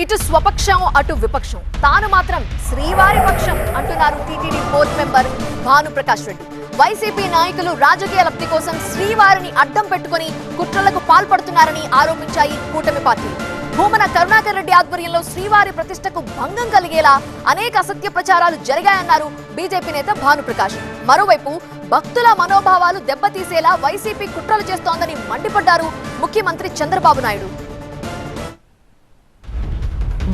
ఇటు స్వపక్షం అటు విపక్షం తాను మాత్రం శ్రీవారి పక్షం అంటున్నారు TTD board member Bhanuprakash Reddy. YCP నాయకులు రాజకీయ లబ్ధి కోసం శ్రీవారిని అడ్డం పెట్టుకుని కుట్రలకు పాల్పడుతున్నారని ఆరోపించాయి కూటమి పార్టీలు. భూమన కరుణాకర్ రెడ్డి ఆధ్వర్యంలో శ్రీవారి ప్రతిష్టకు భంగం కలిగేలా అనేక అసత్య ప్రచారాలు జరిగాయన్నారు బీజేపీ నేత భానుప్రకాష్. మరోవైపు భక్తుల మనోభావాలు దెబ్బతీసేలా వైసీపీ కుట్రలు చేస్తోందని మండిపడ్డారు ముఖ్యమంత్రి చంద్రబాబు నాయుడు.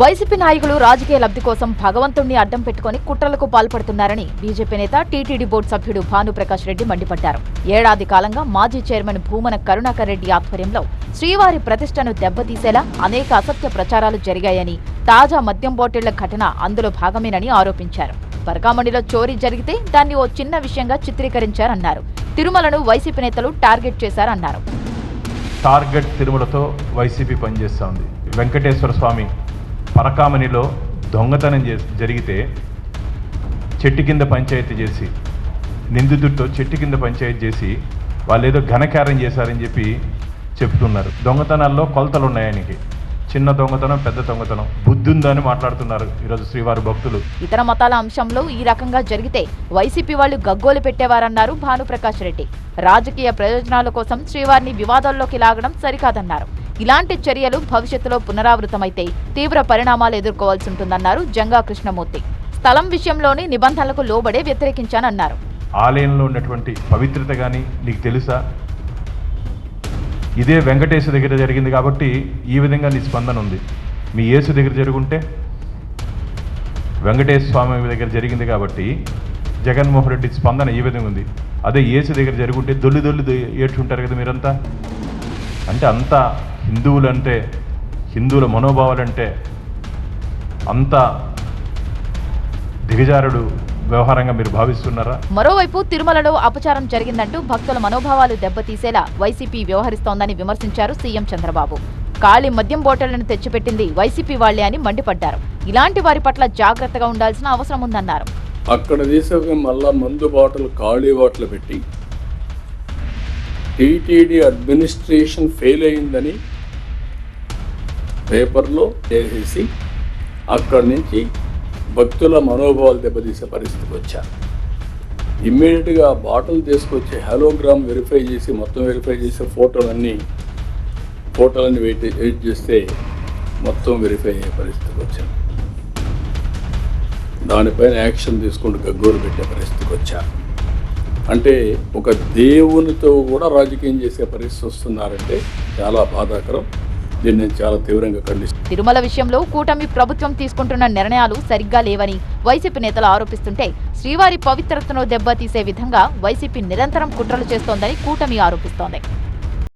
వైసీపీ నాయకులు రాజకీయ లబ్ధి కోసం భగవంతుణ్ణి అడ్డం పెట్టుకుని కుట్రలకు పాల్పడుతున్నారని బీజేపీ నేత టీటీడీ బోర్డు సభ్యుడు భానుప్రకాష్ రెడ్డి మండిపడ్డారు. ఏడాది కాలంగా మాజీ చైర్మన్ భూమన కరుణాకర్ రెడ్డి ఆధ్వర్యంలో శ్రీవారి ప్రతిష్టను దెబ్బతీసేలా అనేక అసత్య ప్రచారాలు జరిగాయని, తాజా మద్యం బాటిళ్ల ఘటన అందులో భాగమేనని ఆరోపించారు. పరకామణిలో చోరీ జరిగితే దాన్ని ఓ చిన్న విషయంగా చిత్రీకరించారన్నారు. తిరుమలను వైసీపీ నేతలు టార్గెట్ చేశారన్నారు. టార్గెట్ తిరుమలతో వైసీపీ పనిచేస్తోంది. వెంకటేశ్వర స్వామి పరకామణిలో దొంగతనం జరిగితే చెట్టు కింద పంచాయతీ చేసి, నిందితుడితో చెట్టు కింద పంచాయతీ చేసి వాళ్ళు ఏదో ఘనకార్యం చేశారని చెప్పి చెప్తున్నారు. దొంగతనాల్లో కొలతలు ఉన్నాయి. ఆయనకి చిన్న దొంగతనం, పెద్ద దొంగతనం బుద్ధి ఉందని మాట్లాడుతున్నారు ఈరోజు శ్రీవారి భక్తులు. ఇతర మతాల అంశంలో ఈ రకంగా జరిగితే వైసీపీ వాళ్లు గగ్గోలు పెట్టేవారన్నారు భానుప్రకాష్ రెడ్డి. రాజకీయ ప్రయోజనాల కోసం శ్రీవారిని వివాదాల్లోకి లాగడం సరికాదన్నారు. ఇలాంటి చర్యలు భవిష్యత్తులో పునరావృతమైతే తీవ్ర పరిణామాలు ఎదుర్కోవాల్సి ఉంటుందన్నారు జంగా కృష్ణమూర్తి. స్థలం విషయంలోని నిబంధనలకు లోబడే వ్యతిరేకించానన్నారు. ఆలయంలో ఉన్నటువంటి పవిత్రత కానీ నీకు తెలుసా? ఇదే వెంకటేశ్వర దగ్గర జరిగింది కాబట్టి ఈ విధంగా నీ స్పందన ఉంది. మీ యేసు దగ్గర జరుగుంటే, వెంకటేశ్వర స్వామి దగ్గర జరిగింది కాబట్టి జగన్మోహన్ రెడ్డి స్పందన ఈ విధంగా ఉంది. అదే యేసు దగ్గర జరుగుంటే దొల్లి ఏడ్చుంటారు కదా మీరంతా. అంటే అంతా హిందువులంటే, హిందువుల మనోభావాలంటే అంత దిగజారుడు వ్యవహారంగా మీరు భావిస్తున్నారా? మరోవైపు తిరుమలలో అపచారం జరిగిందంటూ భక్తుల మనోభావాలు దెబ్బతీసేలా వైసీపీ వ్యవహరిస్తోందని విమర్శించారు సీఎం చంద్రబాబు. ఖాళీ మద్యం బాటిళ్లను తెచ్చిపెట్టింది వైసీపీ వాళ్లే అని మండిపడ్డారు. ఇలాంటి వారి పట్ల జాగ్రత్తగా ఉండాల్సిన అవసరం ఉందన్నారు. అక్కడ తీసుకుని మళ్ళా మందు బాటిల్ ఖాళీ బాటిల్ పెట్టి టీటీడీ అడ్మినిస్ట్రేషన్ ఫెయిల్ అయిందని పేపర్లో వేసేసి అక్కడి నుంచి భక్తుల మనోభావాలు దెబ్బతీసే పరిస్థితికి వచ్చారు. ఇమ్మీడియట్గా బాటిల్ తీసుకొచ్చి హలోగ్రామ్ వెరిఫై చేసి, మొత్తం వెరిఫై చేసే ఫోటోలన్నీ వెయిట్ చేస్తే మొత్తం వెరిఫై అయ్యే పరిస్థితికి వచ్చారు. దానిపైన యాక్షన్ తీసుకుంటూ గగ్గోలు పెట్టే పరిస్థితికి వచ్చారు. అంటే ఒక దేవునితో కూడా రాజకీయం చేసే పరిస్థితి వస్తున్నారంటే చాలా బాధాకరం. దీన్ని నేను చాలా తీవ్రంగా ఖండిస్తున్నాను. తిరుమల విషయంలో కూటమి ప్రభుత్వం తీసుకుంటున్న నిర్ణయాలు సరిగ్గా లేవని వైసీపీ నేతలు ఆరోపిస్తుంటే, శ్రీవారి పవిత్రతను దెబ్బతీసే విధంగా వైసీపీ నిరంతరం కుట్రలు చేస్తోందని కూటమి ఆరోపిస్తోంది.